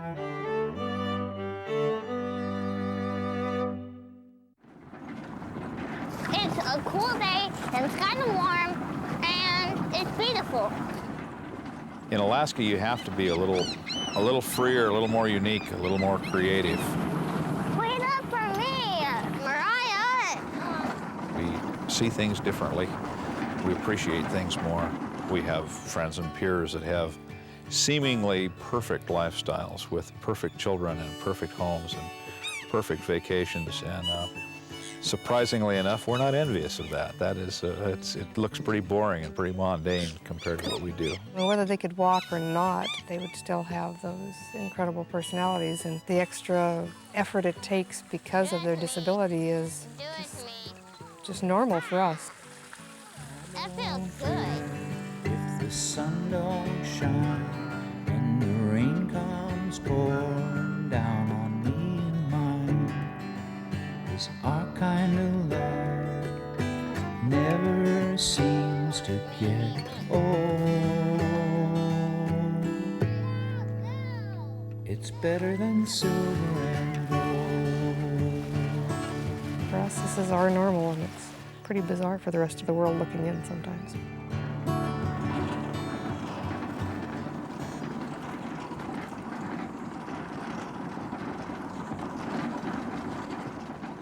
It's a cool day, and it's kind of warm, and it's beautiful. In Alaska, you have to be a little freer, a little more unique, a little more creative. Wait up for me, Mariah. We see things differently. We appreciate things more. We have friends and peers that have seemingly perfect lifestyles with perfect children and perfect homes and perfect vacations. And surprisingly enough, we're not envious of that. That is, it looks pretty boring and pretty mundane compared to what we do. Well, whether they could walk or not, they would still have those incredible personalities, and the extra effort it takes because of their disability is just normal for us. That feels good. If the sun don't shine and the rain comes pouring down on me and mine, this our kind of love never seems to get old. It's better than silver and gold. For us, this is our normal, and it's pretty bizarre for the rest of the world looking in sometimes.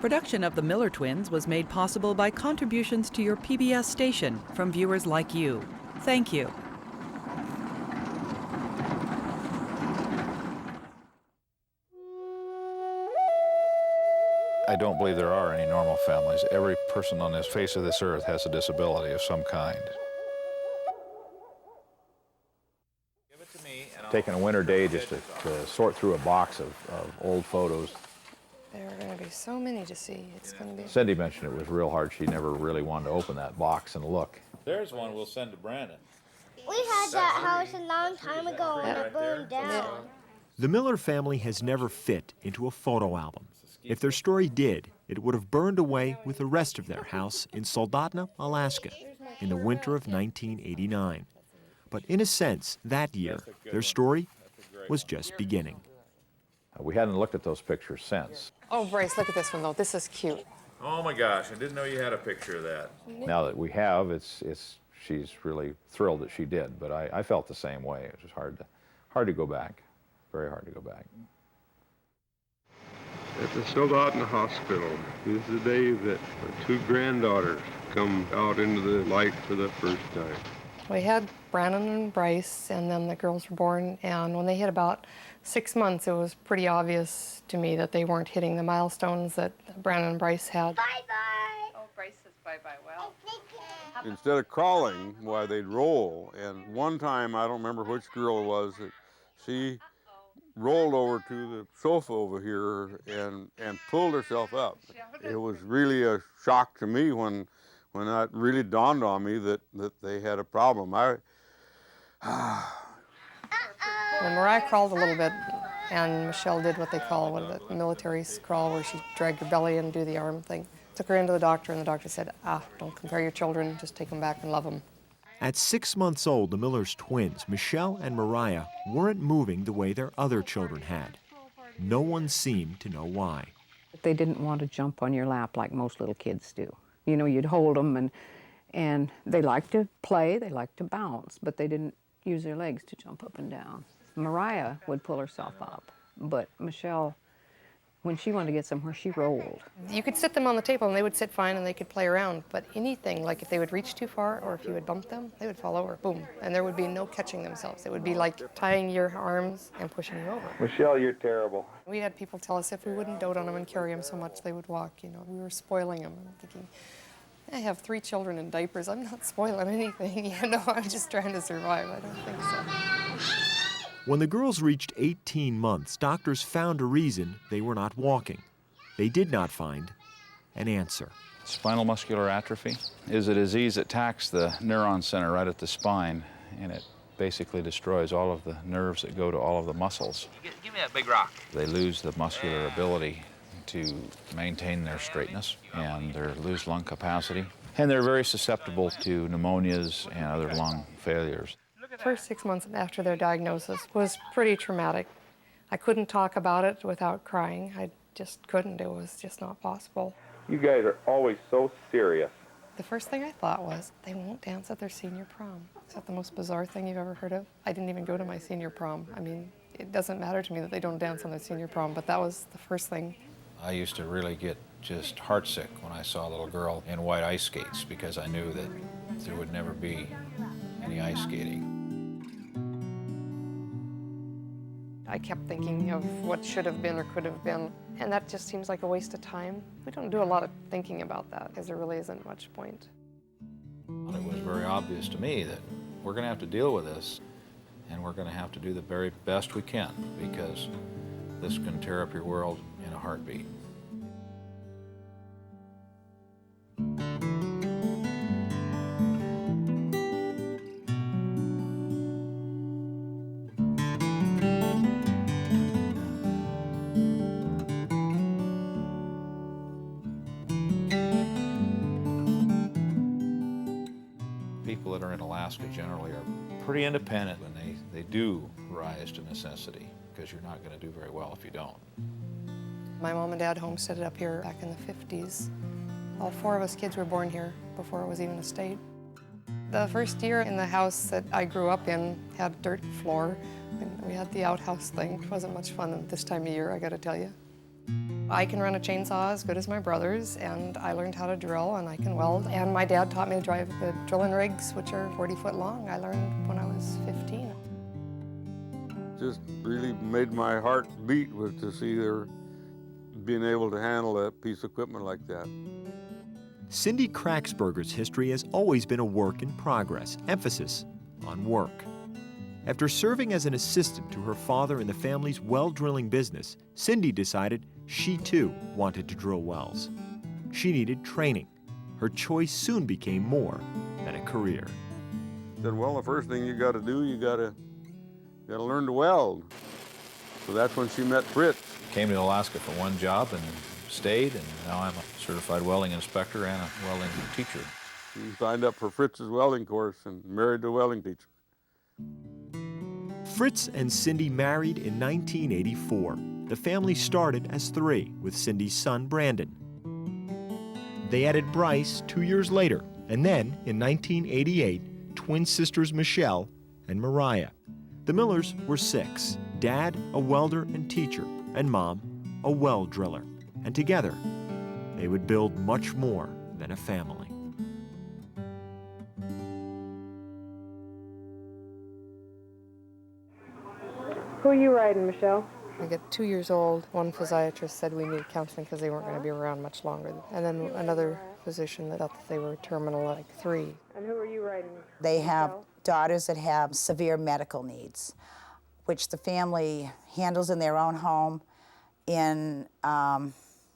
Production of The Miller Twins was made possible by contributions to your PBS station from viewers like you. Thank you. I don't believe there are any normal families. Every person on this face of this earth has a disability of some kind. Taking a winter day just to sort through a box of old photos. There are going to be so many to see. It's going to be... Cindy mentioned it was real hard. She never really wanted to open that box and look. There's one we'll send to Brandon. We had that house a long time ago and it burned down. The Miller family has never fit into a photo album. If their story did, it would have burned away with the rest of their house in Soldotna, Alaska, in the winter of 1989. But in a sense, that year, their story was just beginning. We hadn't looked at those pictures since. Oh, Bryce, look at this one, though. This is cute. Oh my gosh, I didn't know you had a picture of that. Now that we have, she's really thrilled that she did, but I felt the same way. It was hard to go back, very hard to go back. At the Soldotna Hospital, this is the day that my two granddaughters come out into the light for the first time. We had Brandon and Bryce, and then the girls were born, and when they hit about 6 months, it was pretty obvious to me that they weren't hitting the milestones that Brandon and Bryce had. Bye-bye. Oh, Bryce says bye-bye. Well, Instead of crawling, why they'd roll. And one time, I don't remember which girl it was, that she rolled over to the sofa over here and pulled herself up. It was really a shock to me when that really dawned on me that they had a problem. When Mariah crawled a little bit, and Michelle did what they call a military crawl, where she dragged her belly and do the arm thing. Took her into the doctor, and the doctor said, don't compare your children, just take them back and love them. At 6 months old, the Miller's twins, Michelle and Mariah, weren't moving the way their other children had. No one seemed to know why. They didn't want to jump on your lap like most little kids do. You know, you'd hold them, and they liked to play, they liked to bounce, but they didn't use their legs to jump up and down. Mariah would pull herself up, but Michelle, when she wanted to get somewhere, she rolled. You could sit them on the table, and they would sit fine, and they could play around, but anything, like if they would reach too far, or if you would bump them, they would fall over, boom, and there would be no catching themselves. It would be like tying your arms and pushing you over. Michelle, you're terrible. We had people tell us if we wouldn't dote on them and carry them so much, they would walk, you know. We were spoiling them. I'm thinking, I have 3 children in diapers. I'm not spoiling anything, you know. I'm just trying to survive. I don't think so. When the girls reached 18 months, doctors found a reason they were not walking. They did not find an answer. Spinal muscular atrophy is a disease that attacks the neuron center right at the spine, and it basically destroys all of the nerves that go to all of the muscles. Give me that big rock. They lose the muscular ability to maintain their straightness, and they lose lung capacity. And they're very susceptible to pneumonias and other lung failures. The first 6 months after their diagnosis was pretty traumatic. I couldn't talk about it without crying. I just couldn't. It was just not possible. You guys are always so serious. The first thing I thought was, they won't dance at their senior prom. Is that the most bizarre thing you've ever heard of? I didn't even go to my senior prom. I mean, it doesn't matter to me that they don't dance on their senior prom, but that was the first thing. I used to really get just heartsick when I saw a little girl in white ice skates because I knew that there would never be any ice skating. I kept thinking of what should have been or could have been, and that just seems like a waste of time. We don't do a lot of thinking about that because there really isn't much point. It was very obvious to me that we're going to have to deal with this, and we're going to have to do the very best we can because this can tear up your world in a heartbeat. People that are in Alaska generally are pretty independent when they do rise to necessity, because you're not going to do very well if you don't. My mom and dad homesteaded up here back in the 50s. All 4 of us kids were born here before it was even a state. The first year in the house that I grew up in had dirt floor, and we had the outhouse thing. It wasn't much fun at this time of year, I gotta tell you. I can run a chainsaw as good as my brothers, and I learned how to drill, and I can weld. And my dad taught me to drive the drilling rigs, which are 40 foot long. I learned when I was 15. Just really made my heart beat to see her being able to handle a piece of equipment like that. Cindy Kraxberger's history has always been a work in progress, emphasis on work. After serving as an assistant to her father in the family's well drilling business, Cindy decided she too wanted to drill wells. She needed training. Her choice soon became more than a career. Said, well, the first thing you got to do, you got to learn to weld. So that's when she met Fritz. Came to Alaska for one job and stayed, and now I'm a certified welding inspector and a welding teacher. She signed up for Fritz's welding course and married the welding teacher. Fritz and Cindy married in 1984. The family started as 3 with Cindy's son, Brandon. They added Bryce 2 years later, and then in 1988, twin sisters Michelle and Mariya. The Millers were 6, Dad a welder and teacher, and Mom a well driller. And together, they would build much more than a family. Who are you riding, Michelle? I got 2 years old. One physiatrist said we needed counseling because they weren't going to be around much longer. And then another physician that thought that they were terminal at like 3. And who are you riding? They have daughters that have severe medical needs, which the family handles in their own home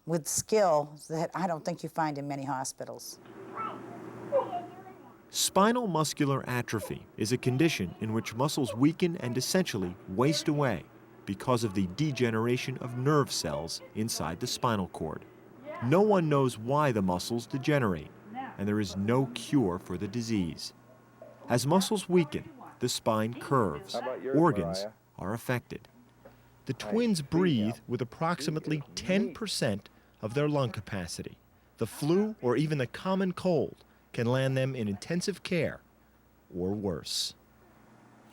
with skill that I don't think you find in many hospitals. Spinal muscular atrophy is a condition in which muscles weaken and essentially waste away because of the degeneration of nerve cells inside the spinal cord. No one knows why the muscles degenerate, and there is no cure for the disease. As muscles weaken, the spine curves. Organs are affected. The twins breathe with approximately 10% of their lung capacity. The flu or even the common cold can land them in intensive care or worse.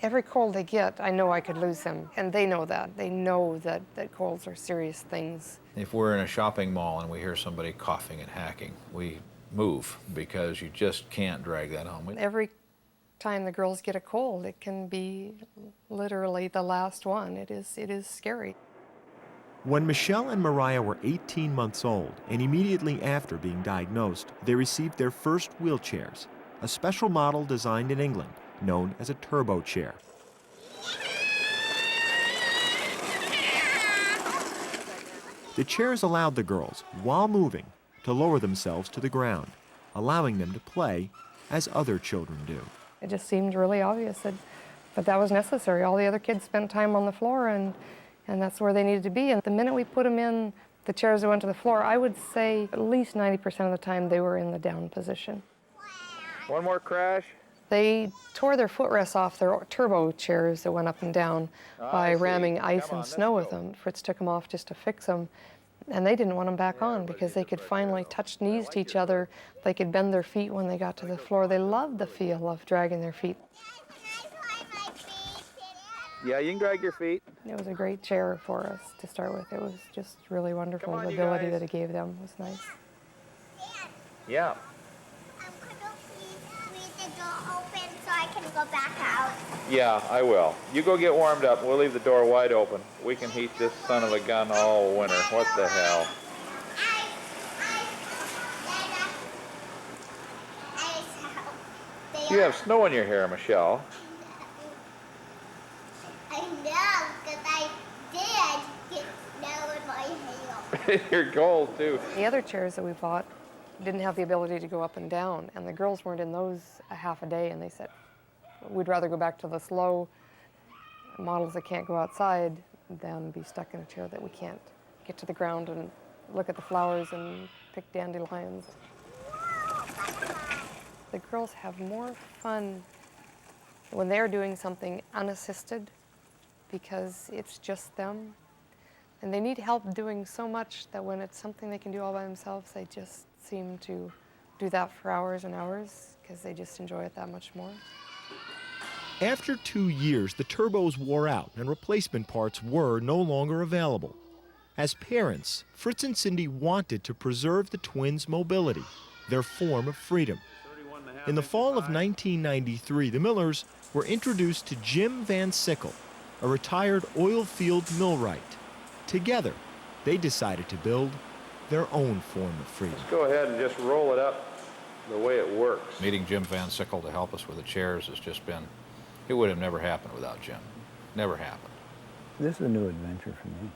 Every cold they get, I know I could lose them, and they know that. They know that colds are serious things. If we're in a shopping mall and we hear somebody coughing and hacking, we move because you just can't drag that home. Every time the girls get a cold, it can be literally the last one. It is scary. When Michelle and Mariya were 18 months old, and immediately after being diagnosed, they received their first wheelchairs, a special model designed in England, known as a turbo chair. The chairs allowed the girls, while moving, to lower themselves to the ground, allowing them to play as other children do. It just seemed really obvious that was necessary. All the other kids spent time on the floor, and that's where they needed to be. And the minute we put them in the chairs that went to the floor, I would say at least 90% of the time they were in the down position. One more crash. They tore their footrests off their turbo chairs that went up and down by ramming ice and snow with them. Fritz took them off just to fix them, and they didn't want them back on because they could finally touch knees to each other. They could bend their feet when they got to the floor. They loved the feel of dragging their feet. Yeah, you can drag your feet. It was a great chair for us to start with. It was just really wonderful. The ability that it gave them was nice. Yeah. The door open so I can go back out. Yeah, I will. You go get warmed up. We'll leave the door wide open. We can heat this son of a gun all winter. What the hell? You have snow in your hair, Michelle. I know, because I did get snow in my hair. You're cold, too. The other chairs that we bought didn't have the ability to go up and down, and the girls weren't in those a half a day, and they said, we'd rather go back to the slow models that can't go outside than be stuck in a chair that we can't get to the ground and look at the flowers and pick dandelions. The girls have more fun when they're doing something unassisted because it's just them. And they need help doing so much that when it's something they can do all by themselves, they just seem to do that for hours and hours because they just enjoy it that much more. After 2 years, the turbos wore out and replacement parts were no longer available. As parents, Fritz and Cindy wanted to preserve the twins' mobility, their form of freedom. In the fall of 1993, the Millers were introduced to Jim Van Sickel, a retired oil field millwright. Together, they decided to build their own form of freedom. Let's go ahead and just roll it up the way it works. Meeting Jim Van Sickel to help us with the chairs has just been, it would have never happened without Jim. Never happened. This is a new adventure for me.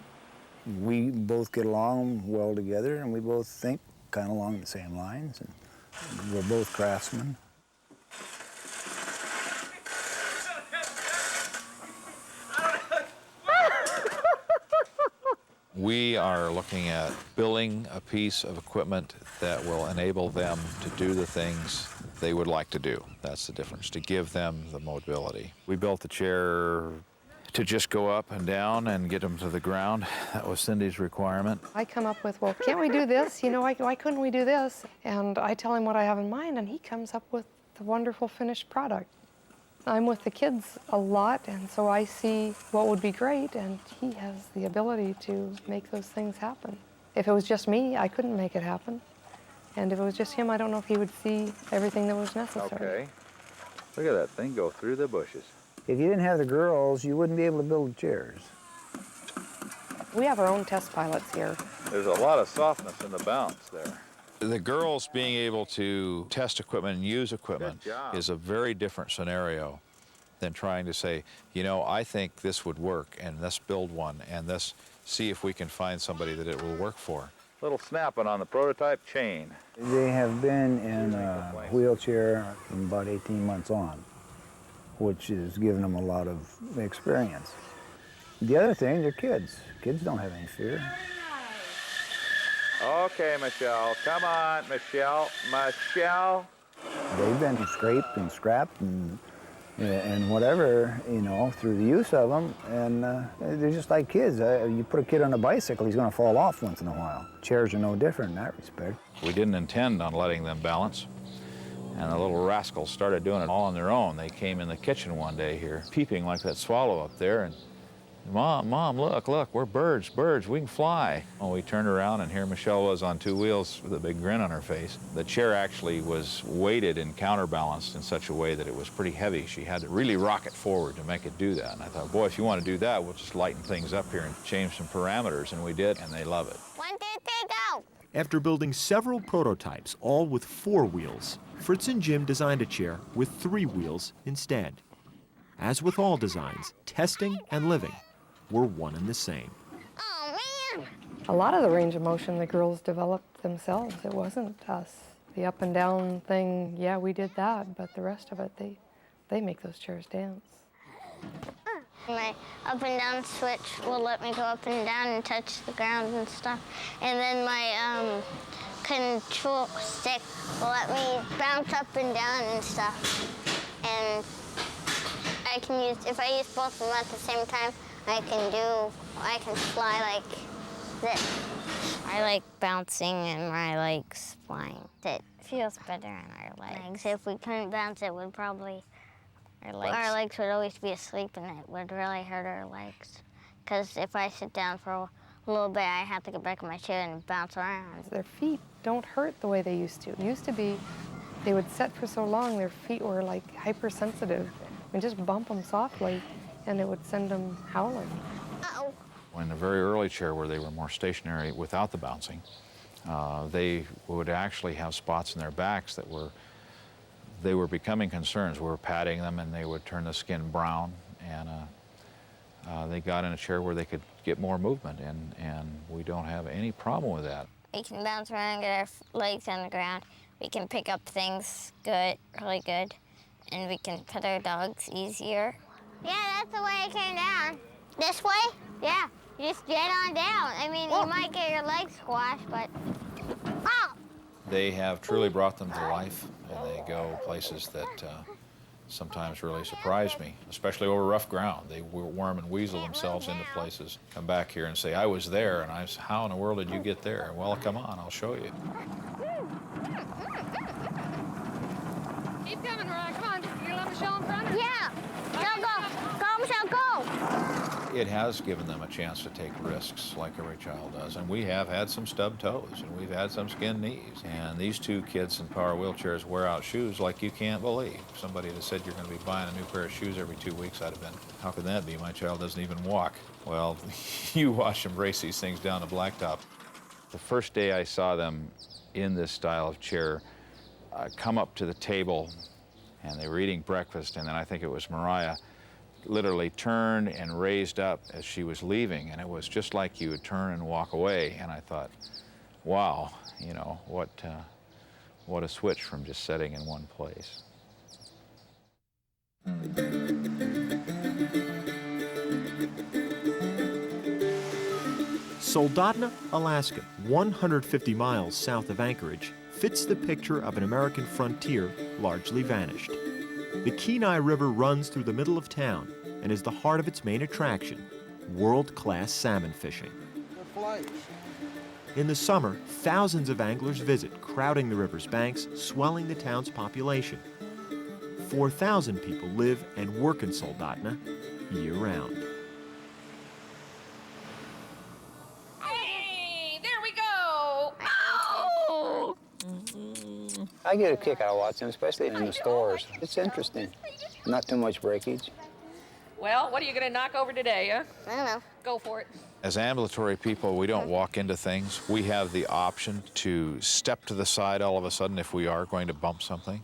We both get along well together, and we both think kind of along the same lines, and we're both craftsmen. We are looking at building a piece of equipment that will enable them to do the things they would like to do. That's the difference, to give them the mobility. We built the chair to just go up and down and get them to the ground. That was Cindy's requirement. I come up with, well, can't we do this? You know, why couldn't we do this? And I tell him what I have in mind, and he comes up with the wonderful finished product. I'm with the kids a lot, and so I see what would be great, and he has the ability to make those things happen. If it was just me, I couldn't make it happen. And if it was just him, I don't know if he would see everything that was necessary. Okay. Look at that thing go through the bushes. If you didn't have the girls, you wouldn't be able to build the chairs. We have our own test pilots here. There's a lot of softness in the bounce there. The girls being able to test equipment and use equipment is a very different scenario than trying to say, you know, I think this would work, and let's build one, and let's see if we can find somebody that it will work for. Little snapping on the prototype chain. They have been in a wheelchair from about 18 months on, which has given them a lot of experience. The other thing, they're kids. Kids don't have any fear. Okay, Michelle. Come on, Michelle. Michelle. They've been scraped and scrapped and whatever, you know, through the use of them, and they're just like kids. You put a kid on a bicycle, he's going to fall off once in a while. Chairs are no different in that respect. We didn't intend on letting them balance, and the little rascals started doing it all on their own. They came in the kitchen one day here, peeping like that swallow up there, and Mom, look, we're birds, we can fly. Well, we turned around, and here Michelle was on two wheels with a big grin on her face. The chair actually was weighted and counterbalanced in such a way that it was pretty heavy. She had to really rock it forward to make it do that. And I thought, boy, if you want to do that, we'll just lighten things up here and change some parameters, and we did, and they love it. 1, 2, 3, go! After building several prototypes, all with 4 wheels, Fritz and Jim designed a chair with 3 wheels instead. As with all designs, testing and living were one and the same. Oh, man! A lot of the range of motion the girls developed themselves. It wasn't us. The up and down thing, yeah, we did that, but the rest of it, they make those chairs dance. My up and down switch will let me go up and down and touch the ground and stuff. And then my control stick will let me bounce up and down and stuff. I can use, if I use both of them at the same time, I can fly like this. I like bouncing and my legs flying. It feels better on our legs. If we couldn't bounce, it would probably, our legs would always be asleep and it would really hurt our legs. Because if I sit down for a little bit, I have to get back in my chair and bounce around. Their feet don't hurt the way they used to. It used to be, they would sit for so long, their feet were like hypersensitive. And just bump them softly and it would send them howling. Uh-oh. In a very early chair where they were more stationary without the bouncing, they would actually have spots in their backs that they were becoming concerns. We were patting them and they would turn the skin brown, and they got in a chair where they could get more movement, and we don't have any problem with that. We can bounce around and get our legs on the ground. We can pick up things really good, and we can pet our dogs easier. Yeah, that's the way it came down. This way? Yeah, just get on down. I mean, you might get your legs squashed, but... Oh! They have truly brought them to life, and they go places that sometimes really surprise me, especially over rough ground. They worm and weasel themselves into places, come back here and say, I was there, and I say, how in the world did you get there? Well, come on, I'll show you. Keep coming, Mariah. Come on. You let Michelle in front? Yeah. Go. Go, Michelle, go. It has given them a chance to take risks like every child does. And we have had some stubbed toes, and we've had some skinned knees. And these two kids in power wheelchairs wear out shoes like you can't believe. If somebody had said you're going to be buying a new pair of shoes every 2 weeks, I'd have been, how can that be? My child doesn't even walk. Well, you watch them race these things down the blacktop. The first day I saw them in this style of chair, come up to the table, and they were eating breakfast, and then I think it was Mariah literally turned and raised up as she was leaving, and it was just like you would turn and walk away. And I thought, wow, you know, what a switch from just sitting in one place. Soldotna, Alaska, 150 miles south of Anchorage, fits the picture of an American frontier largely vanished. The Kenai River runs through the middle of town and is the heart of its main attraction, world-class salmon fishing. In the summer, thousands of anglers visit, crowding the river's banks, swelling the town's population. 4,000 people live and work in Soldotna year-round. I get a kick out of watching them, especially in the stores. It's interesting. Not too much breakage. Well, what are you going to knock over today, huh? I don't know. Go for it. As ambulatory people, we don't walk into things. We have the option to step to the side all of a sudden if we are going to bump something.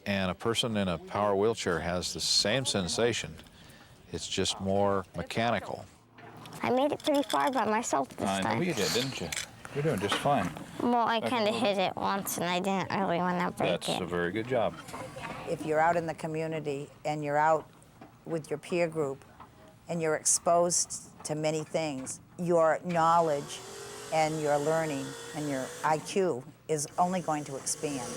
And a person in a power wheelchair has the same sensation. It's just more mechanical. I made it pretty far by myself this time. I know you did, didn't you? You're doing just fine. Well, I kind of hit it once, and I didn't really want to break it. That's a very good job. If you're out in the community and you're out with your peer group and you're exposed to many things, your knowledge and your learning and your IQ is only going to expand.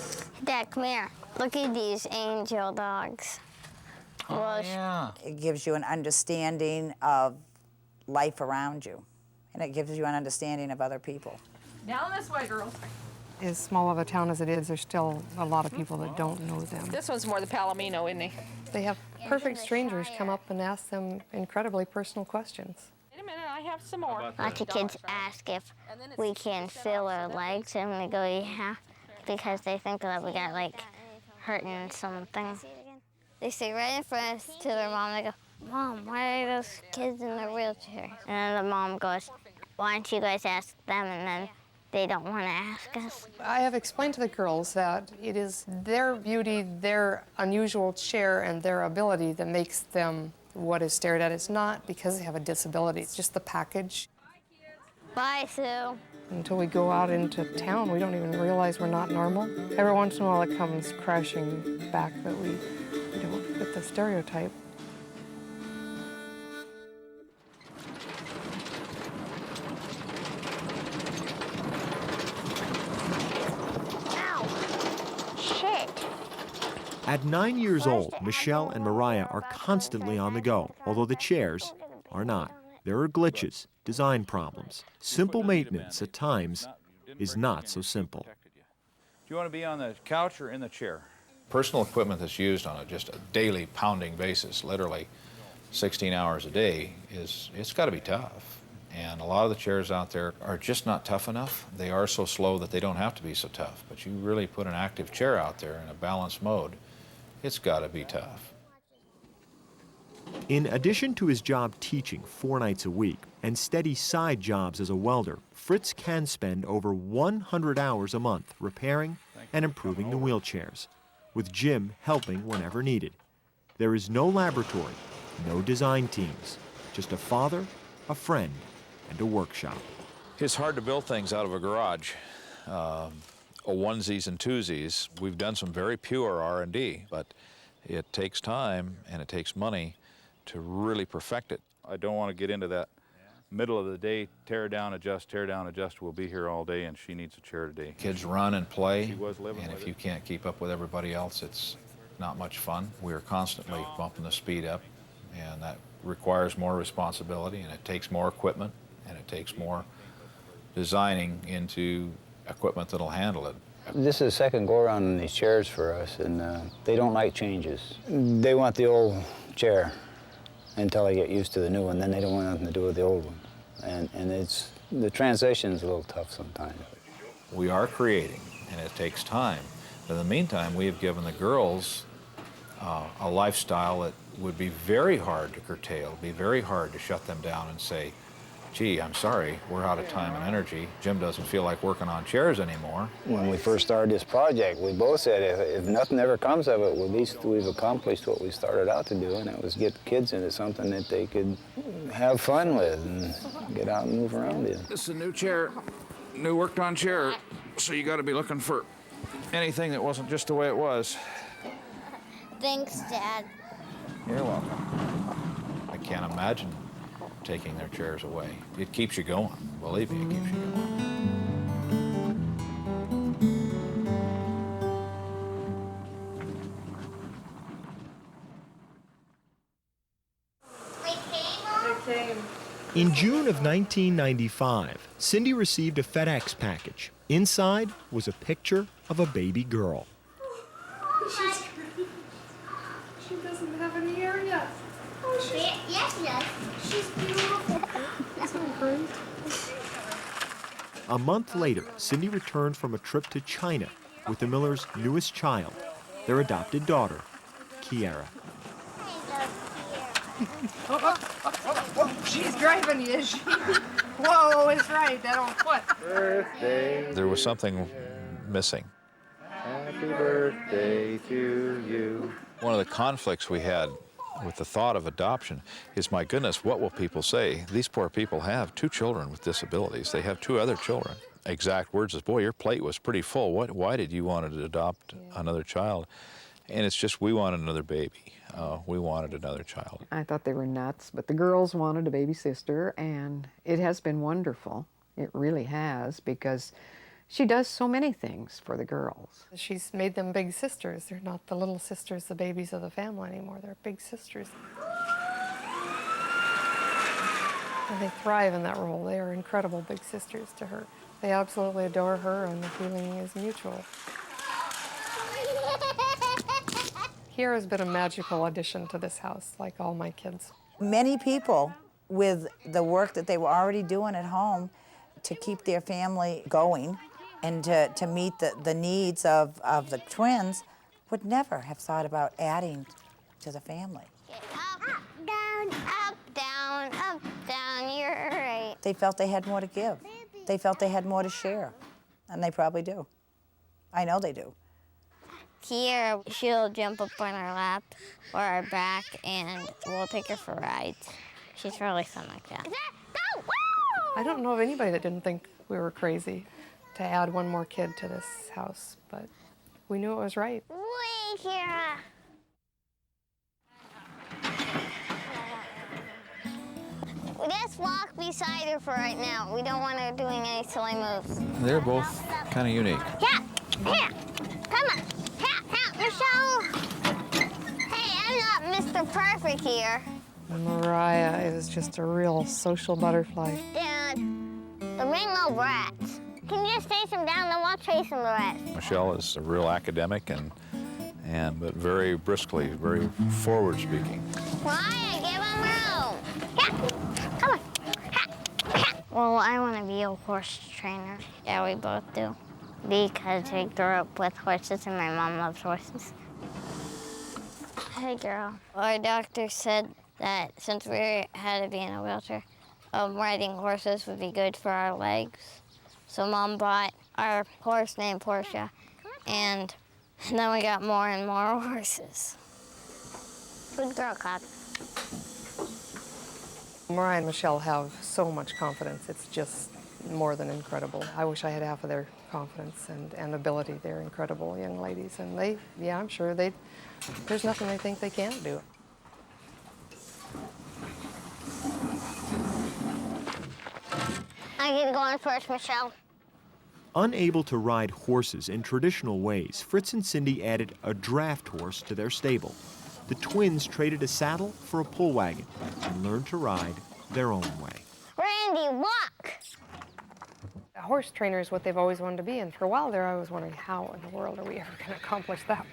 Dad, come here. Look at these angel dogs. Oh, yeah. It gives you an understanding of life around you, and it gives you an understanding of other people. Down this way, girls. As small of a town as it is, there's still a lot of people that don't know them. This one's more the Palomino, isn't he? They have perfect strangers come up and ask them incredibly personal questions. Wait a minute, I have some more. Lots of kids ask if we can feel our legs, and we go, yeah, because they think that we got, like, hurting something. They say right in front to their mom, they go, Mom, why are those kids in their wheelchair? And then the mom goes, why don't you guys ask them? And then they don't want to ask us. I have explained to the girls that it is their beauty, their unusual chair, and their ability that makes them what is stared at. It's not because they have a disability, it's just the package. Bye, Sue. Until we go out into town, we don't even realize we're not normal. Every once in a while it comes crashing back that we don't fit the stereotype. At 9 years old, Michelle and Mariya are constantly on the go, although the chairs are not. There are glitches, design problems. Simple maintenance at times is not so simple. Do you want to be on the couch or in the chair? Personal equipment that's used on just a daily pounding basis, literally 16 hours a day, it's got to be tough. And a lot of the chairs out there are just not tough enough. They are so slow that they don't have to be so tough. But you really put an active chair out there in a balanced mode, it's got to be tough. In addition to his job teaching 4 nights a week and steady side jobs as a welder, Fritz can spend over 100 hours a month repairing and improving the wheelchairs, with Jim helping whenever needed. There is no laboratory, no design teams, just a father, a friend, and a workshop. It's hard to build things out of a garage. Onesies and twosies. We've done some very pure R&D, but it takes time and it takes money to really perfect it. I don't want to get into that middle of the day, tear down, adjust, we'll be here all day and she needs a chair today. Kids run and play, and if you can't keep up with everybody else, it's not much fun. We're constantly bumping the speed up, and that requires more responsibility, and it takes more equipment, and it takes more designing into equipment that'll handle it. This is the second go-around in these chairs for us, and they don't like changes. They want the old chair until they get used to the new one, then they don't want nothing to do with the old one. And the transition's a little tough sometimes. We are creating, and it takes time. But in the meantime, we have given the girls a lifestyle that would be very hard to curtail, be very hard to shut them down and say, gee, I'm sorry, we're out of time and energy. Jim doesn't feel like working on chairs anymore. When we first started this project, we both said if nothing ever comes of it, well, at least we've accomplished what we started out to do, and it was get kids into something that they could have fun with and get out and move around in. This is a new chair, new worked on chair, so you got to be looking for anything that wasn't just the way it was. Thanks, Dad. You're welcome. I can't imagine taking their chairs away. It keeps you going. Believe me, it keeps you going. In June of 1995, Cindy received a FedEx package. Inside was a picture of a baby girl. She doesn't have any hair yet. Oh, Yes, yes. She's beautiful. isn't great? A month later, Cindy returned from a trip to China with the Millers' newest child, their adopted daughter, Kiara. She's driving you, is she? Whoa, it's right, that on foot. Birthday. There was something missing. Happy birthday to you. One of the conflicts we had with the thought of adoption is, my goodness, what will people say? These poor people have 2 children with disabilities. They have 2 other children. Exact words is, boy, your plate was pretty full. Why did you want to adopt another child? And it's just, we wanted another baby. We wanted another child. I thought they were nuts, but the girls wanted a baby sister, and it has been wonderful. It really has, because she does so many things for the girls. She's made them big sisters. They're not the little sisters, the babies of the family anymore. They're big sisters. And they thrive in that role. They are incredible big sisters to her. They absolutely adore her, and the feeling is mutual. Kiara's been a magical addition to this house, like all my kids. Many people, with the work that they were already doing at home to keep their family going and to meet the needs of the twins, would never have thought about adding to the family. Up, down, you're right. They felt they had more to give. They felt they had more to share, and they probably do. I know they do. Kiara, she'll jump up on our lap or our back, and we'll take her for rides. She's really fun like that. I don't know of anybody that didn't think we were crazy to add one more kid to this house, but we knew it was right. Wait, Kiara. Let's walk beside her for right now. We don't want her doing any silly moves. They're both kind of unique. Yeah, come on. Michelle. perfect here. Mariya is just a real social butterfly. Dad, the ring-o rats. Can you just chase them down, then we'll chase them the rest. Michelle is a real academic but very briskly, very forward-speaking. Mariya, give them room. Yeah. Come on. Well, I want to be a horse trainer. Yeah, we both do. Because we grew up with horses and my mom loves horses. Hey, girl. Our doctor said that since we had to be in a wheelchair, riding horses would be good for our legs. So Mom bought our horse named Powerchair, and then we got more and more horses. Good girl, Cloud. Mariya and Michelle have so much confidence. It's just more than incredible. I wish I had half of their confidence and ability. They're incredible young ladies, and I'm sure there's nothing they think they can't do. I get going first, Michelle. Unable to ride horses in traditional ways, Fritz and Cindy added a draft horse to their stable. The twins traded a saddle for a pull wagon and learned to ride their own way. Randy, walk! A horse trainer is what they've always wanted to be, and for a while there I was wondering, how in the world are we ever going to accomplish that?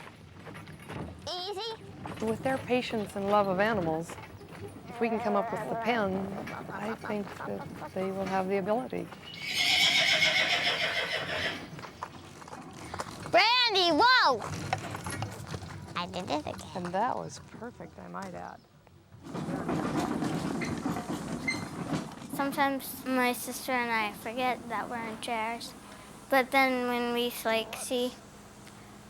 Easy. With their patience and love of animals, if we can come up with the pen, I think that they will have the ability. Randy, whoa! I did it again. And that was perfect, I might add. Sometimes my sister and I forget that we're in chairs. But then when we see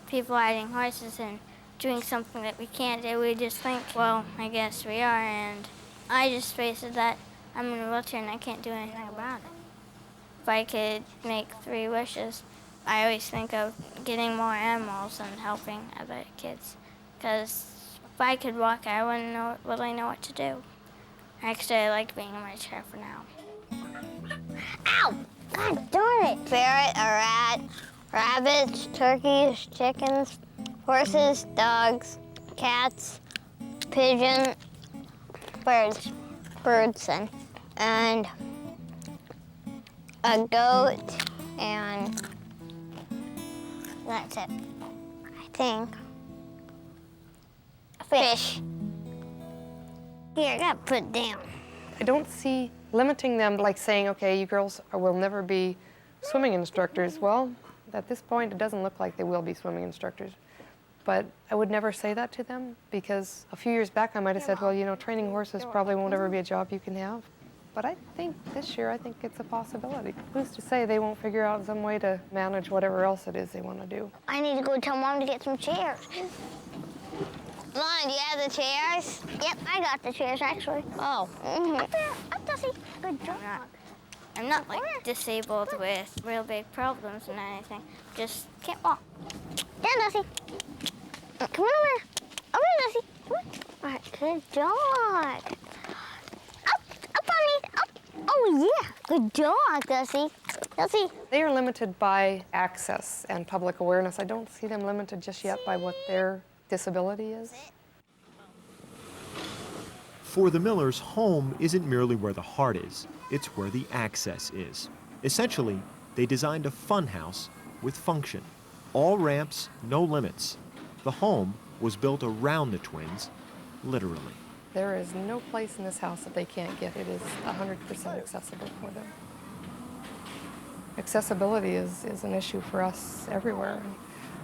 people riding horses and doing something that we can't do, we just think, well, I guess we are. And I just face it that I'm in a wheelchair and I can't do anything about it. If I could make 3 wishes, I always think of getting more animals and helping other kids. Because if I could walk, I wouldn't really know what to do. Actually, I like being in my chair for now. Ow! God darn it! Ferret, a rat, rabbits, turkeys, chickens, horses, dogs, cats, pigeon, birds, and a goat, and that's it. I think. Fish. Here, I gotta put it down. I don't see limiting them like saying, okay, you girls will never be swimming instructors. Well, at this point, it doesn't look like they will be swimming instructors. But I would never say that to them, because a few years back I might have said, well, you know, training horses probably won't ever be a job you can have. But I think this year, I think it's a possibility. Who's to say they won't figure out some way to manage whatever else it is they want to do? I need to go tell Mom to get some chairs. Mom, do you have the chairs? Yep, I got the chairs, actually. Oh. Up, Dusty. Good job. I'm not disabled with real big problems and anything. Just can't walk. Down, Dusty. Come on over. Over here, Dusty. Come on. All right, good dog. Up on me. Up. Oh, yeah. Good dog, Dusty. Dusty. They are limited by access and public awareness. I don't see them limited just yet by what their disability is. For the Millers, home isn't merely where the heart is, it's where the access is. Essentially, they designed a fun house with function. All ramps, no limits. The home was built around the twins, literally. There is no place in this house that they can't get. It is 100% accessible for them. Accessibility is an issue for us everywhere.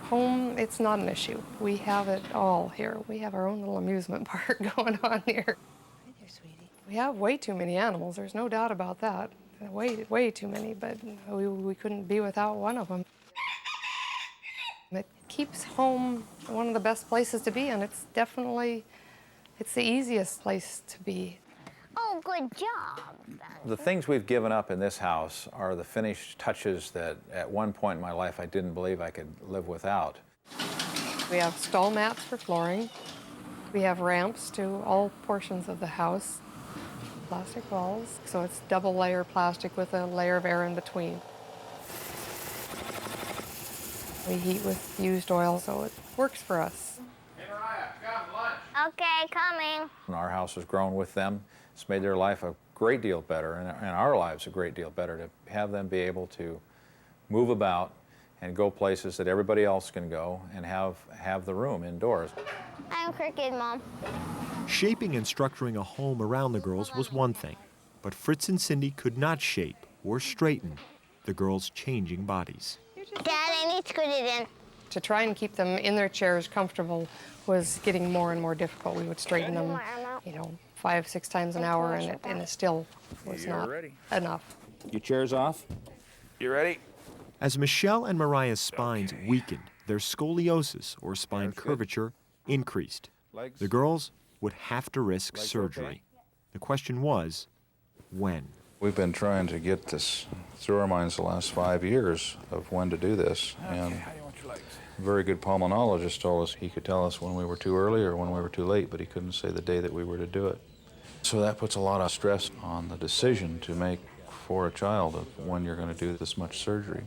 Home, it's not an issue. We have it all here. We have our own little amusement park going on here. Hi there, sweetie. We have way too many animals. There's no doubt about that. Way too many, but we couldn't be without one of them. It keeps home one of the best places to be, and it's definitely, it's the easiest place to be. Oh, good job. The things we've given up in this house are the finished touches that at one point in my life I didn't believe I could live without. We have stall mats for flooring. We have ramps to all portions of the house. Plastic walls, so it's double layer plastic with a layer of air in between. We heat with used oil, so it works for us. Hey, Mariya, come, lunch. Okay, coming. Our house has grown with them. It's made their life a great deal better, and our lives a great deal better, to have them be able to move about and go places that everybody else can go and have the room indoors. I'm Cricket, Mom. Shaping and structuring a home around the girls was one thing, but Fritz and Cindy could not shape or straighten the girls' changing bodies. Dad, I need to put it in. To try and keep them in their chairs comfortable was getting more and more difficult. We would straighten them, 5, 6 times an hour, and it still was not enough. Your chair's off. You ready? As Michelle and Mariya's spines weakened, their scoliosis, or spine curvature, increased. The girls would have to risk surgery. The question was, when? We've been trying to get this through our minds the last 5 years of when to do this, and a very good pulmonologist told us he could tell us when we were too early or when we were too late, but he couldn't say the day that we were to do it. So that puts a lot of stress on the decision to make for a child of when you're going to do this much surgery.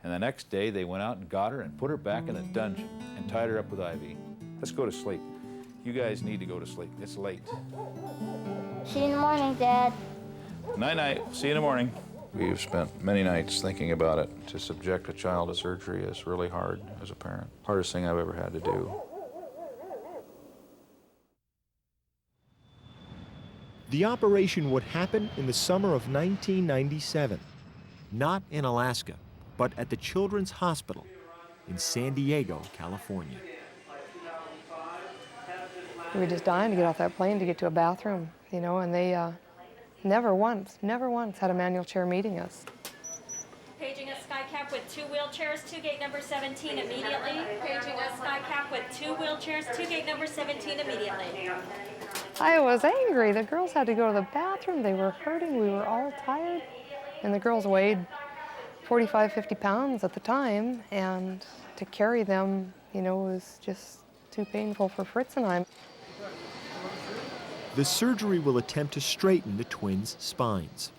And the next day they went out and got her and put her back in a dungeon and tied her up with IV. Let's go to sleep. You guys need to go to sleep. It's late. See you in the morning, Dad. Night-night. See you in the morning. We've spent many nights thinking about it. To subject a child to surgery is really hard as a parent. Hardest thing I've ever had to do. The operation would happen in the summer of 1997, not in Alaska, but at the Children's Hospital in San Diego, California. We were just dying to get off that plane to get to a bathroom, and they never once had a manual chair meeting us. Paging a SkyCap with 2 wheelchairs to gate number 17 immediately. Paging a SkyCap with 2 wheelchairs to gate number 17 immediately. I was angry. The girls had to go to the bathroom. They were hurting. We were all tired. And the girls weighed 45, 50 pounds at the time. And to carry them, was just too painful for Fritz and I. The surgery will attempt to straighten the twins' spines.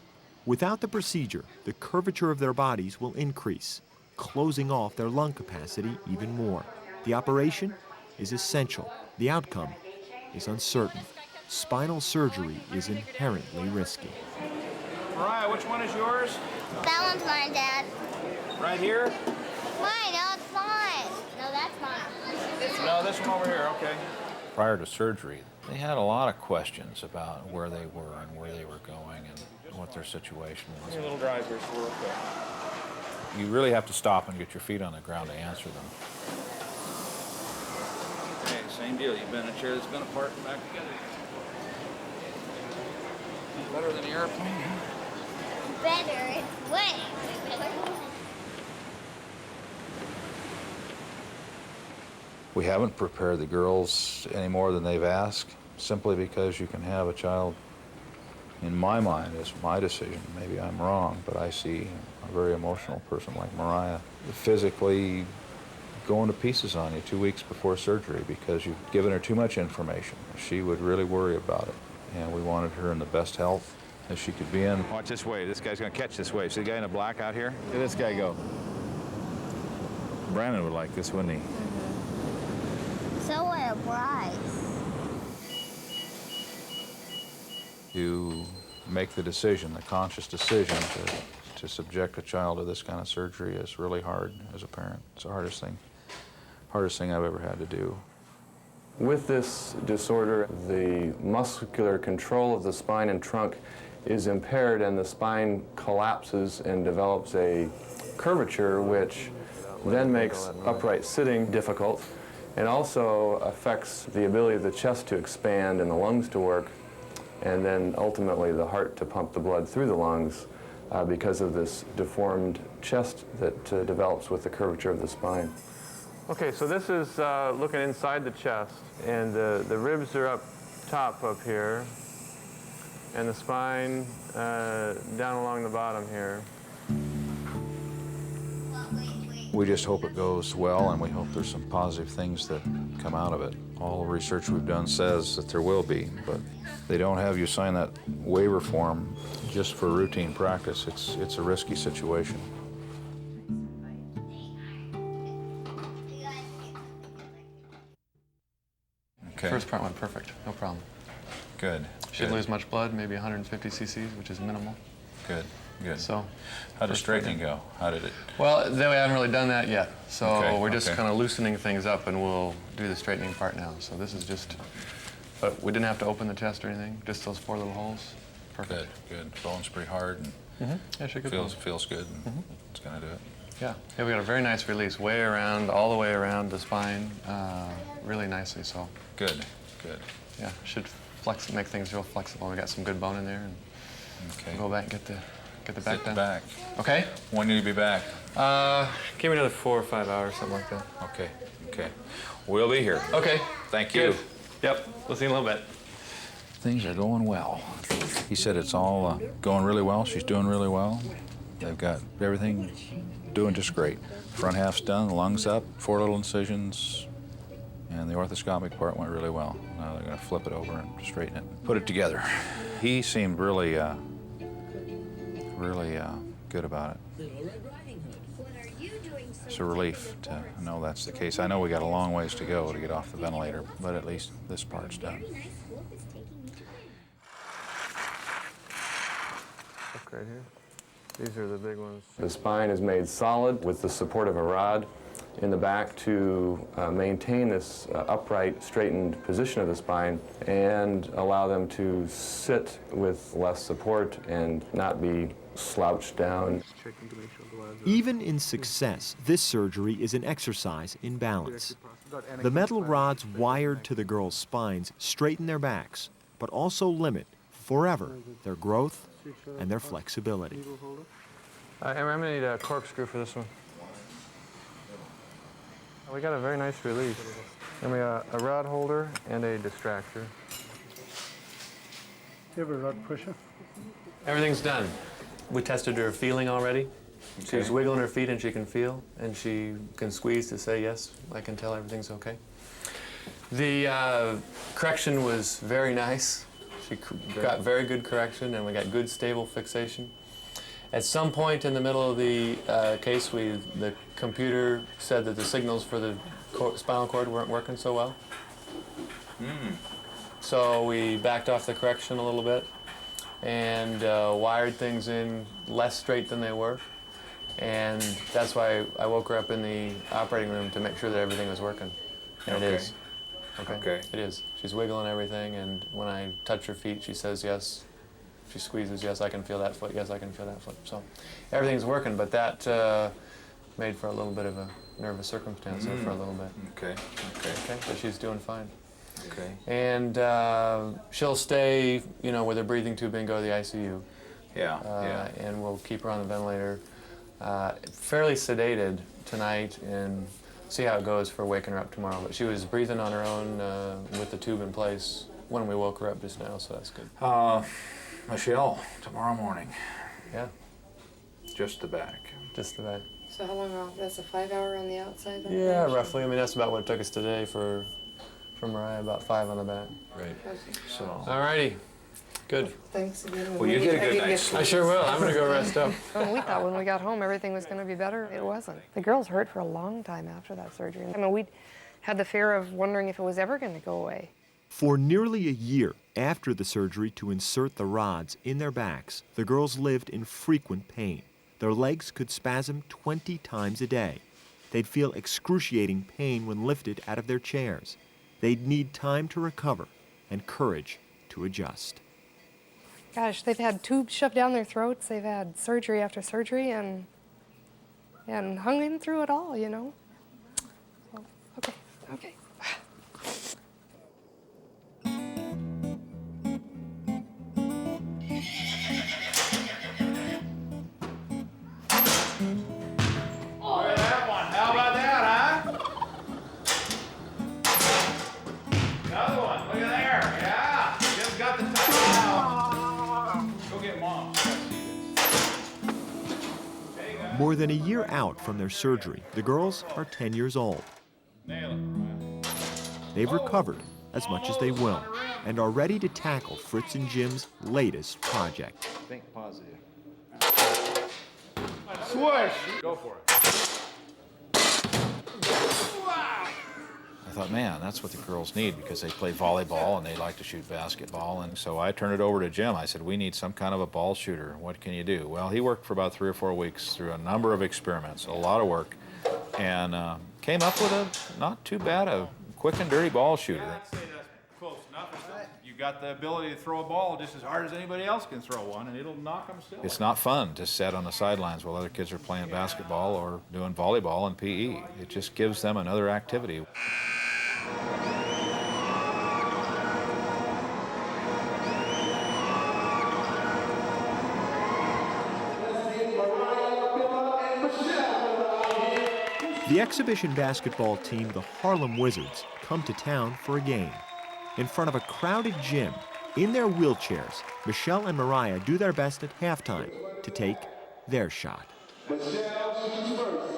Without the procedure, the curvature of their bodies will increase, closing off their lung capacity even more. The operation is essential. The outcome is uncertain. Spinal surgery is inherently risky. Mariya, which one is yours? That one's mine, Dad. Right here? Mine, no, it's mine. No, that's mine. No, this one over here, okay. Prior to surgery, they had a lot of questions about where they were and where they were going and what their situation was. Your little drive here, so we're okay. You really have to stop and get your feet on the ground to answer them. Okay, same deal. You've been in a chair that's been apart and back together. Better than the airplane, huh? Better. It's way better. We haven't prepared the girls any more than they've asked, simply because you can have a child, in my mind, it's my decision, maybe I'm wrong, but I see a very emotional person like Mariya physically going to pieces on you 2 weeks before surgery because you've given her too much information. She would really worry about it, and we wanted her in the best health that she could be in. Watch this wave. This guy's going to catch this wave. See the guy in the black out here? Look at this guy go. Brandon would like this, wouldn't he? So would Bryce. To make the decision, the conscious decision to subject a child to this kind of surgery is really hard as a parent. It's the hardest thing I've ever had to do. With this disorder, the muscular control of the spine and trunk is impaired, and the spine collapses and develops a curvature, which then makes upright sitting difficult, and also affects the ability of the chest to expand and the lungs to work, and then ultimately the heart to pump the blood through the lungs because of this deformed chest that develops with the curvature of the spine. Okay, so this is looking inside the chest, and the ribs are up top up here, and the spine down along the bottom here. We just hope it goes well, and we hope there's some positive things that come out of it. All the research we've done says that there will be, but they don't have you sign that waiver form just for routine practice. It's a risky situation. Okay. First part went perfect, no problem. Good. She didn't good. lose much blood, maybe 150 cc's, which is minimal. Good. Good. So, how did straightening go? How did it? Well, we haven't really done that yet. So Okay, we're just okay. kind of loosening things up, and we'll do the straightening part now. So this is just, but we didn't have to open the chest or anything. Just those 4 little holes. Perfect. Good. Good. Bone's pretty hard and Yeah, she good. feels good. And it's gonna do it. Yeah. Yeah, we got a very nice release, way around, all the way around the spine, really nicely. So. Good. Good. Yeah, should make things real flexible. We got some good bone in there, and we'll go back and get the back done. Back. Okay. When will you be back? Give me another 4 or 5 hours, something like that. Okay. Okay. We'll be here. Okay. Thank you. Good. Yep. We'll see you in a little bit. Things are going well. He said it's all going really well. She's doing really well. They've got everything doing just great. Front half's done, the lungs up, 4 little incisions, and the orthoscopic part went really well. Now they're going to flip it over and straighten it, put it together. He seemed really good about it. It's a relief to know that's the case. I know we got a long ways to go to get off the ventilator, but at least this part's done. Look right here. These are the big ones. The spine is made solid with the support of a rod in the back to maintain this upright, straightened position of the spine and allow them to sit with less support and not be slouched down. Even in success, this surgery is an exercise in balance. The metal rods wired to the girls' spines straighten their backs, but also limit, forever, their growth and their flexibility. I'm going to need a corkscrew for this one. We got a very nice release. And we got a rod holder and a distractor. You have a rod pusher? Everything's done. We tested her feeling already. Okay. She's wiggling her feet and she can feel, and she can squeeze to say, yes, I can tell everything's okay. The correction was very nice. She got very good correction, and we got good stable fixation. At some point in the middle of the case, the computer said that the signals for the spinal cord weren't working so well. So we backed off the correction a little bit and wired things in less straight than they were. And that's why I woke her up in the operating room to make sure that everything was working. And it is. Okay. It is. She's wiggling everything, and when I touch her feet, she says yes. She squeezes, yes, I can feel that foot, yes, I can feel that foot. So everything's working, but that made for a little bit of a nervous circumstance there for a little bit. Okay. But she's doing fine. Okay. And she'll stay, with her breathing tube and go to the ICU. And we'll keep her on the ventilator, fairly sedated tonight, and see how it goes for waking her up tomorrow. But she was breathing on her own with the tube in place when we woke her up just now, so that's good. Michelle, tomorrow morning. Yeah. Just the back. Just the back. So how long off? That's a 5-hour on the outside? Yeah, roughly. I mean, that's about what it took us today for Mariah, about 5 on the back. Right. So. All righty. Good. Thanks again. Well, you get a good night's sleep. I sure will. I'm going to go rest up. We thought when we got home everything was going to be better. It wasn't. The girls hurt for a long time after that surgery. I mean, we had the fear of wondering if it was ever going to go away. For nearly a year after the surgery to insert the rods in their backs, the girls lived in frequent pain. Their legs could spasm 20 times a day. They'd feel excruciating pain when lifted out of their chairs. They'd need time to recover and courage to adjust. Gosh, they've had tubes shoved down their throats. They've had surgery after surgery and hung in through it all, So, okay. More than a year out from their surgery, the girls are 10 years old. They've recovered as much as they will and are ready to tackle Fritz and Jim's latest project. Think positive. Swoosh! Go for it. I thought, man, that's what the girls need because they play volleyball and they like to shoot basketball. And so I turned it over to Jim. I said, we need some kind of a ball shooter. What can you do? Well, he worked for about 3 or 4 weeks through a number of experiments, a lot of work, and came up with a not too bad, a quick and dirty ball shooter. I'd say that's close enough. You've got the ability to throw a ball just as hard as anybody else can throw one, and it'll knock them still. It's not fun to sit on the sidelines while other kids are playing basketball or doing volleyball and PE. It just gives them another activity. The exhibition basketball team, the Harlem Wizards, come to town for a game. In front of a crowded gym, in their wheelchairs, Michelle and Mariya do their best at halftime to take their shot. Michelle, she's first.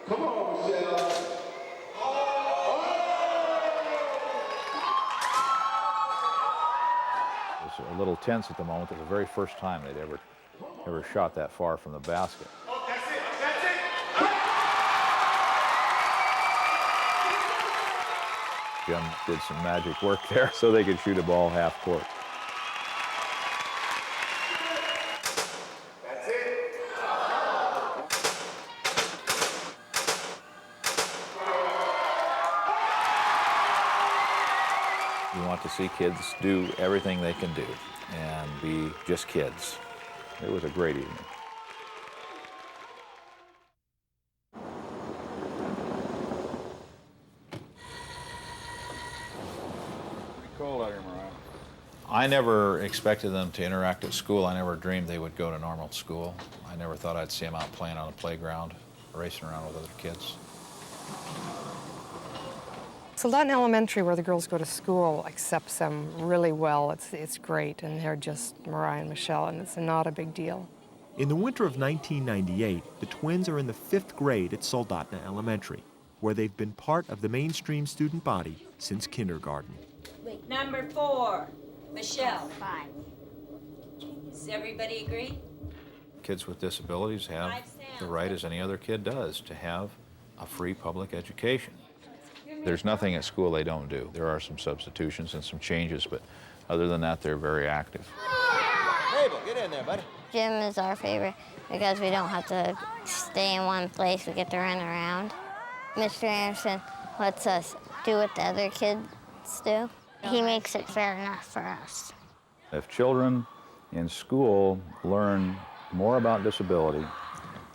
Come on, Michelle. It was a little tense at the moment. It was the very first time they'd ever shot that far from the basket. Jim did some magic work there so they could shoot a ball half court. That's it. You want to see kids do everything they can do and be just kids. It was a great evening. Cold out here, Mariah. I never expected them to interact at school. I never dreamed they would go to normal school. I never thought I'd see them out playing on a playground, racing around with other kids. Soldotna Elementary, where the girls go to school, accepts them really well. It's great, and they're just Mariya and Michelle, and it's not a big deal. In the winter of 1998, the twins are in the 5th grade at Soldotna Elementary, where they've been part of the mainstream student body since kindergarten. Number 4, Michelle. 5. Does everybody agree? Kids with disabilities have the right, as any other kid does, to have a free public education. There's nothing at school they don't do. There are some substitutions and some changes, but other than that, they're very active. Mabel, get in there, buddy. Gym is our favorite because we don't have to stay in one place. We get to run around. Mr. Anderson lets us do what the other kids do. He makes it fair enough for us. If children in school learn more about disability,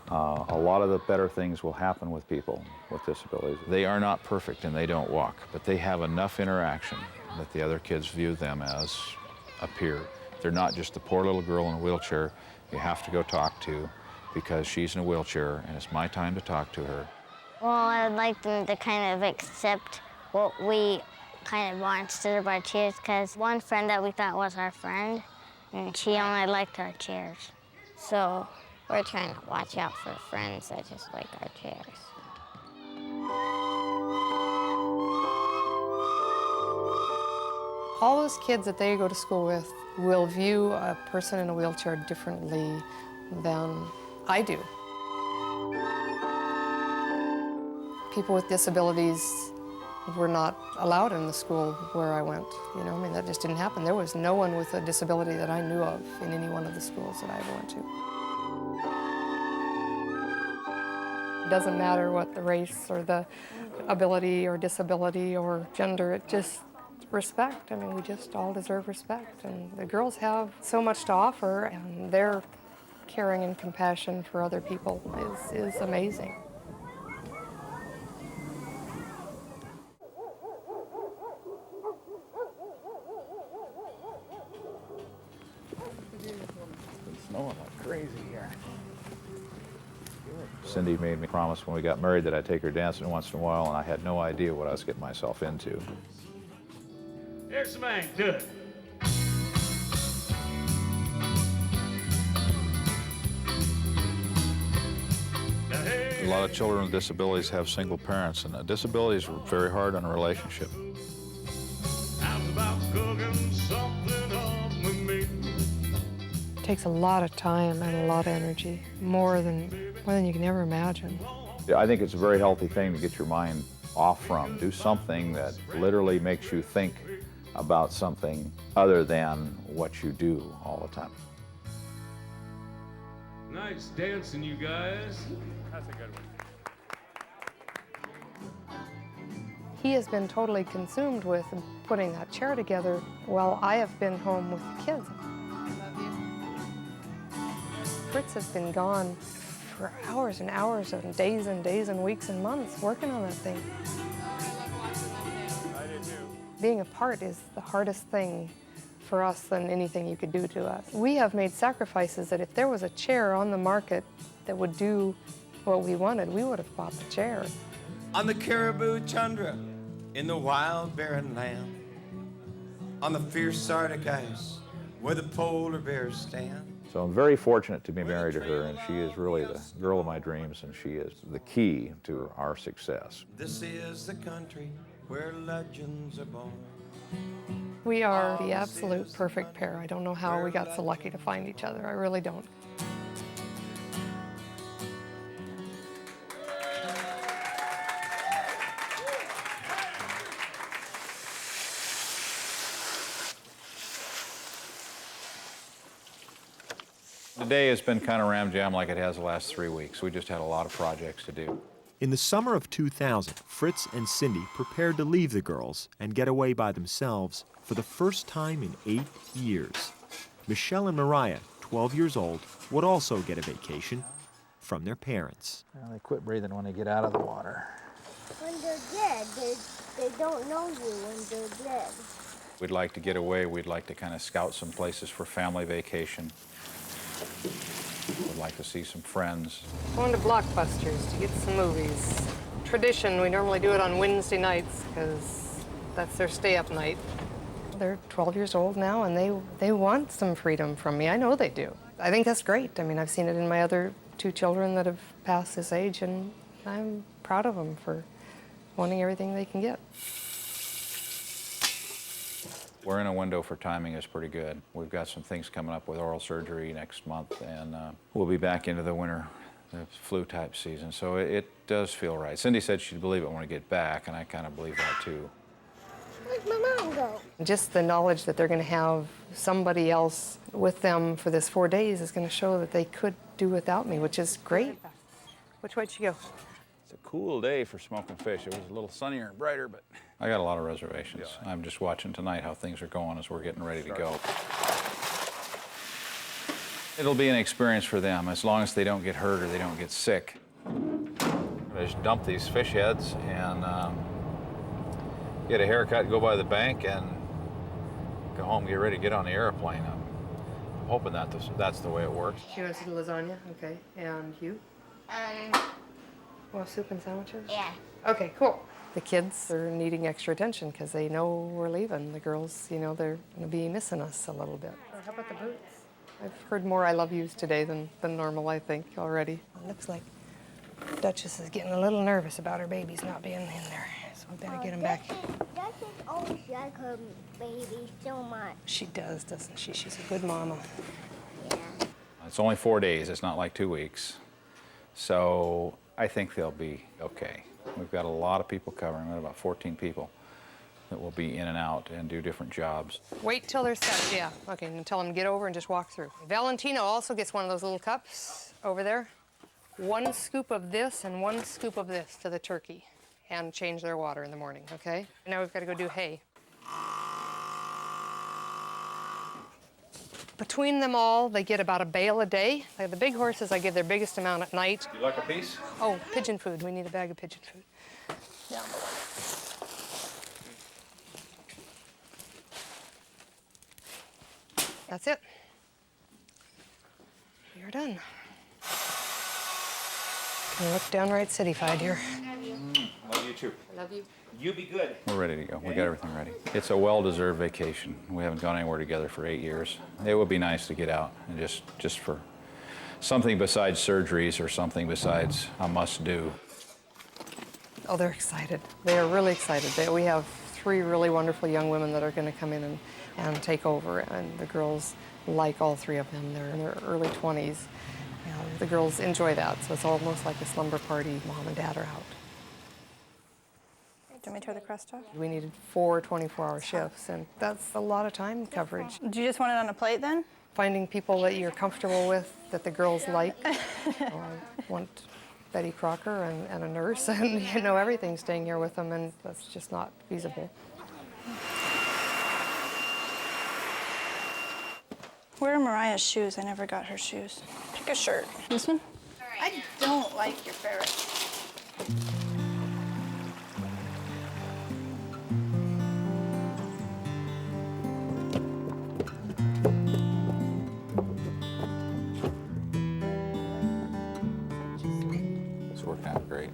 a lot of the better things will happen with people with disabilities. They are not perfect and they don't walk, but they have enough interaction that the other kids view them as a peer. They're not just the poor little girl in a wheelchair you have to go talk to because she's in a wheelchair and it's my time to talk to her. Well, I'd like them to kind of accept what we kind of want instead of our chairs, because one friend that we thought was our friend, and she only liked our chairs. So we're trying to watch out for friends that just like our chairs. All those kids that they go to school with will view a person in a wheelchair differently than I do. People with disabilities were not allowed in the school where I went. You know, I mean, that just didn't happen. There was no one with a disability that I knew of in any one of the schools that I ever went to. It doesn't matter what the race or the ability or disability or gender, it just respect. I mean, we just all deserve respect. And the girls have so much to offer, and their caring and compassion for other people is amazing. It's snowing like crazy here. Cindy made me promise when we got married that I'd take her dancing once in a while, and I had no idea what I was getting myself into. Here's the man, good. A lot of children with disabilities have single parents, and disabilities are very hard on a relationship. It takes a lot of time and a lot of energy, more than you can ever imagine. Yeah, I think it's a very healthy thing to get your mind off from. Do something that literally makes you think about something other than what you do all the time. Nice dancing, you guys. That's a good one. He has been totally consumed with putting that chair together while I have been home with the kids. Fritz has been gone for hours and hours and days and weeks and months working on that thing. I did too. Being apart is the hardest thing for us than anything you could do to us. We have made sacrifices that if there was a chair on the market that would do what we wanted, we would have bought the chair. On the caribou tundra, in the wild barren land, on the fierce Arctic ice, where the polar bears stand. So I'm very fortunate to be married to her, and she is really the girl of my dreams, and she is the key to our success. This is the country where legends are born. We are the absolute perfect pair. I don't know how we got so lucky to find each other. I really don't. The day has been kind of ram-jam like it has the last 3 weeks. We just had a lot of projects to do. In the summer of 2000, Fritz and Cindy prepared to leave the girls and get away by themselves for the first time in 8 years. Michelle and Mariya, 12 years old, would also get a vacation from their parents. Well, they quit breathing when they get out of the water. When they're dead, they don't know you when they're dead. We'd like to get away. We'd like to kind of scout some places for family vacation. We'd like to see some friends. Going to Blockbusters to get some movies. Tradition, we normally do it on Wednesday nights because that's their stay-up night. They're 12 years old now, and they want some freedom from me. I know they do. I think that's great. I mean, I've seen it in my other 2 children that have passed this age, and I'm proud of them for wanting everything they can get. We're in a window for timing is pretty good. We've got some things coming up with oral surgery next month, and we'll be back into the winter, the flu-type season. So it does feel right. Cindy said she'd believe it when we get back, and I kind of believe that too. Where'd my mom go? Just the knowledge that they're going to have somebody else with them for this 4 days is going to show that they could do without me, which is great. Which way'd she go? It's a cool day for smoking fish. It was a little sunnier and brighter, but I got a lot of reservations. Yeah. I'm just watching tonight how things are going as we're getting ready to go. It'll be an experience for them as long as they don't get hurt or they don't get sick. I just dump these fish heads and get a haircut, go by the bank, and go home, get ready to get on the airplane. I'm hoping that that's the way it works. She wants some lasagna, okay. And you? Well, soup and sandwiches? Yeah. Okay, cool. The kids are needing extra attention because they know we're leaving. The girls, you know, they're going to be missing us a little bit. How about the boots? I've heard more I love yous today than normal, I think, already. It looks like Duchess is getting a little nervous about her babies not being in there, so we better get them back. Duchess always likes her baby so much. She does, doesn't she? She's a good mama. Yeah. It's only 4 days. It's not like 2 weeks. So I think they'll be okay. We've got a lot of people covering. We've got about 14 people that will be in and out and do different jobs. Wait till they're set, yeah. Okay, and tell them to get over and just walk through. Valentino also gets one of those little cups over there. 1 scoop of this and 1 scoop of this to the turkey and change their water in the morning, okay? Now we've got to go do hay. Between them all, they get about a bale a day. Like the big horses, I give their biggest amount at night. You like a piece? Oh, pigeon food. We need a bag of pigeon food. Down below. That's it. You're done. Can look downright city-fied here. Love you too. I love you. You be good. We're ready to go. We got everything ready. It's a well-deserved vacation. We haven't gone anywhere together for 8 years. It would be nice to get out and just for something besides surgeries or something besides a must-do. Oh, they're excited. They are really excited. We have 3 really wonderful young women that are going to come in and take over, and the girls like all 3 of them. They're in their early 20s. And the girls enjoy that, so it's almost like a slumber party. Mom and Dad are out. Do you want me to turn the crust off? We needed 4 24-hour shifts, and that's a lot of time coverage. Do you just want it on a plate then? Finding people that you're comfortable with, that the girls like. I want Betty Crocker and a nurse and, you know, everything staying here with them, and that's just not feasible. Where are Mariah's shoes? I never got her shoes. Pick a shirt. This one? I don't like your ferret. It's worked out great.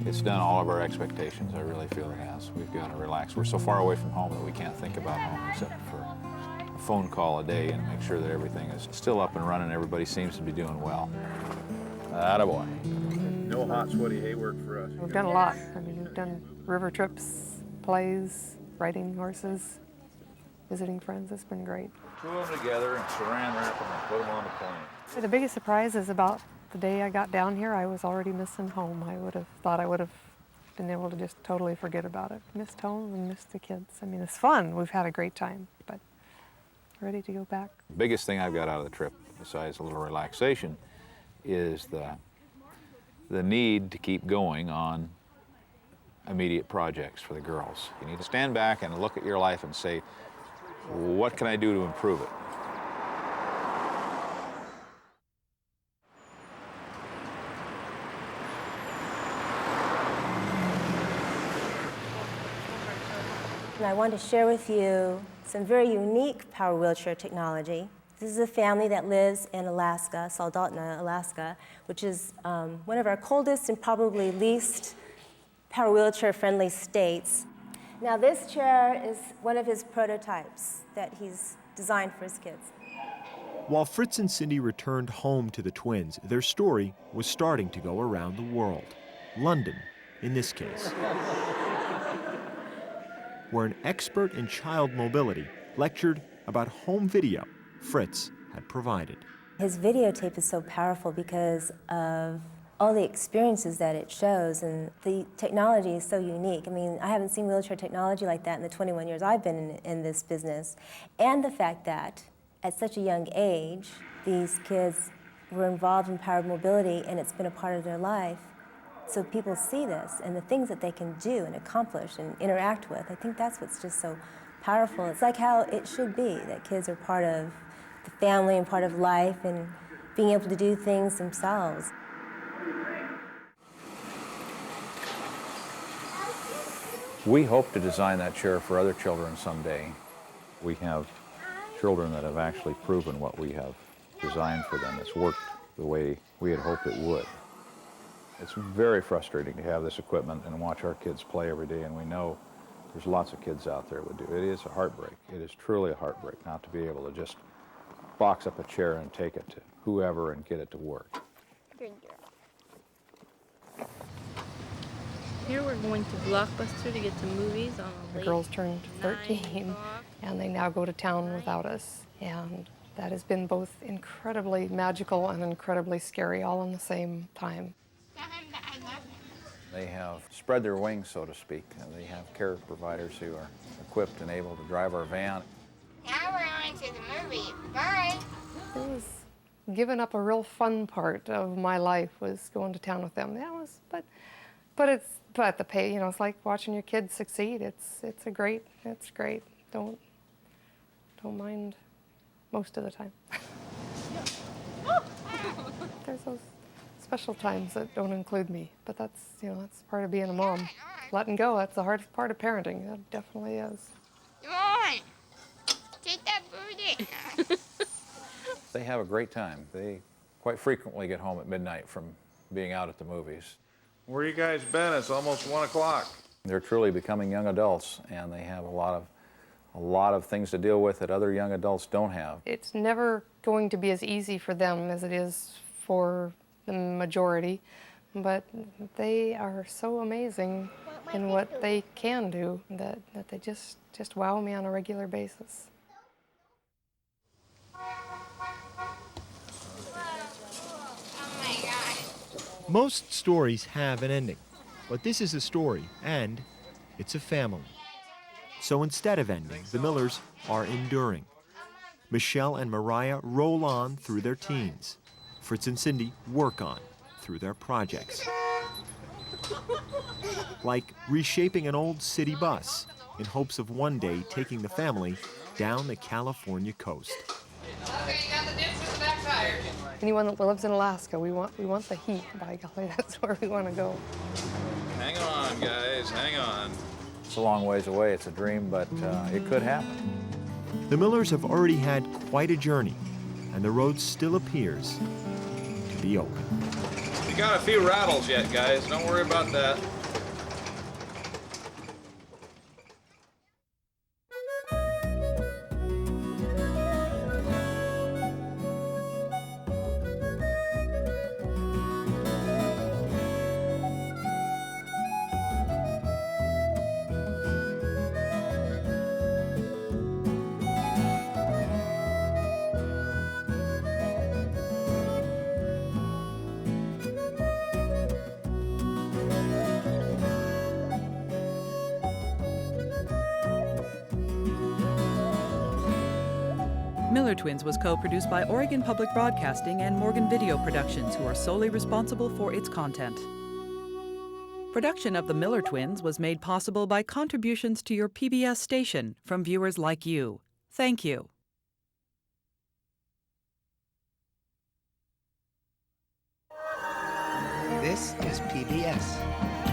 It's done all of our expectations. I really feel it has. We've got to relax. We're so far away from home that we can't think about home except for a phone call a day and make sure that everything is still up and running. Everybody seems to be doing well. Attaboy. No hot, sweaty hay work for us. We've done a lot. I mean, we've done river trips, plays, riding horses, visiting friends. It's been great. Two of them together and saran wrap them and put them on the plane. The biggest surprise is about the day I got down here, I was already missing home. I would have thought I would have been able to just totally forget about it. Missed home and missed the kids. I mean, it's fun. We've had a great time, but ready to go back. The biggest thing I've got out of the trip, besides a little relaxation, is the need to keep going on immediate projects for the girls. You need to stand back and look at your life and say, what can I do to improve it? And I want to share with you some very unique power wheelchair technology. This is a family that lives in Alaska, Soldotna, Alaska, which is one of our coldest and probably least power wheelchair friendly states. Now this chair is one of his prototypes that he's designed for his kids. While Fritz and Cindy returned home to the twins, their story was starting to go around the world. London, in this case, where an expert in child mobility lectured about home video Fritz had provided. His videotape is so powerful because of all the experiences that it shows, and the technology is so unique. I mean, I haven't seen wheelchair technology like that in the 21 years I've been in this business. And the fact that at such a young age, these kids were involved in powered mobility and it's been a part of their life. So people see this and the things that they can do and accomplish and interact with. I think that's what's just so powerful. It's like how it should be, that kids are part of the family and part of life and being able to do things themselves. We hope to design that chair for other children someday. We have children that have actually proven what we have designed for them. It's worked the way we had hoped it would. It's very frustrating to have this equipment and watch our kids play every day, and we know there's lots of kids out there would do. It is a heartbreak. It is truly a heartbreak not to be able to just box up a chair and take it to whoever and get it to work. Here we're going to Blockbuster to get some movies on The girls turned 13 and they now go to town without us. And that has been both incredibly magical and incredibly scary all in the same time. They have spread their wings, so to speak, and they have care providers who are equipped and able to drive our van. Now we're going to the movie. Bye. It was giving up a real fun part of my life, was going to town with them. That was, but the pay, you know, it's like watching your kids succeed. It's great. Don't mind most of the time. There's those special times that don't include me, but that's, you know, that's part of being a mom. Letting go, that's the hardest part of parenting. That definitely is. Come on. Take that booty. They have a great time. They quite frequently get home at midnight from being out at the movies. Where you guys been? It's almost 1 o'clock. They're truly becoming young adults, and they have a lot of things to deal with that other young adults don't have. It's never going to be as easy for them as it is for the majority, but they are so amazing in what they can do that they just wow me on a regular basis. Most stories have an ending, but this is a story, and It's a family. So instead of ending, the Millers are enduring. Michelle and Mariya roll on through their teens. Fritz and Cindy work on through their projects. Like reshaping an old city bus in hopes of one day taking the family down the California coast. Okay, you got the dips for the back tires. Anyone that lives in Alaska, we want the heat. By golly, that's where we want to go. Hang on, guys, hang on. It's a long ways away. It's a dream, but it could happen. The Millers have already had quite a journey, and the road still appears to be open. We got a few rattles yet, guys. Don't worry about that. Miller Twins was co-produced by Oregon Public Broadcasting and Morgan Video Productions, who are solely responsible for its content. Production of The Miller Twins was made possible by contributions to your PBS station from viewers like you. Thank you. This is PBS.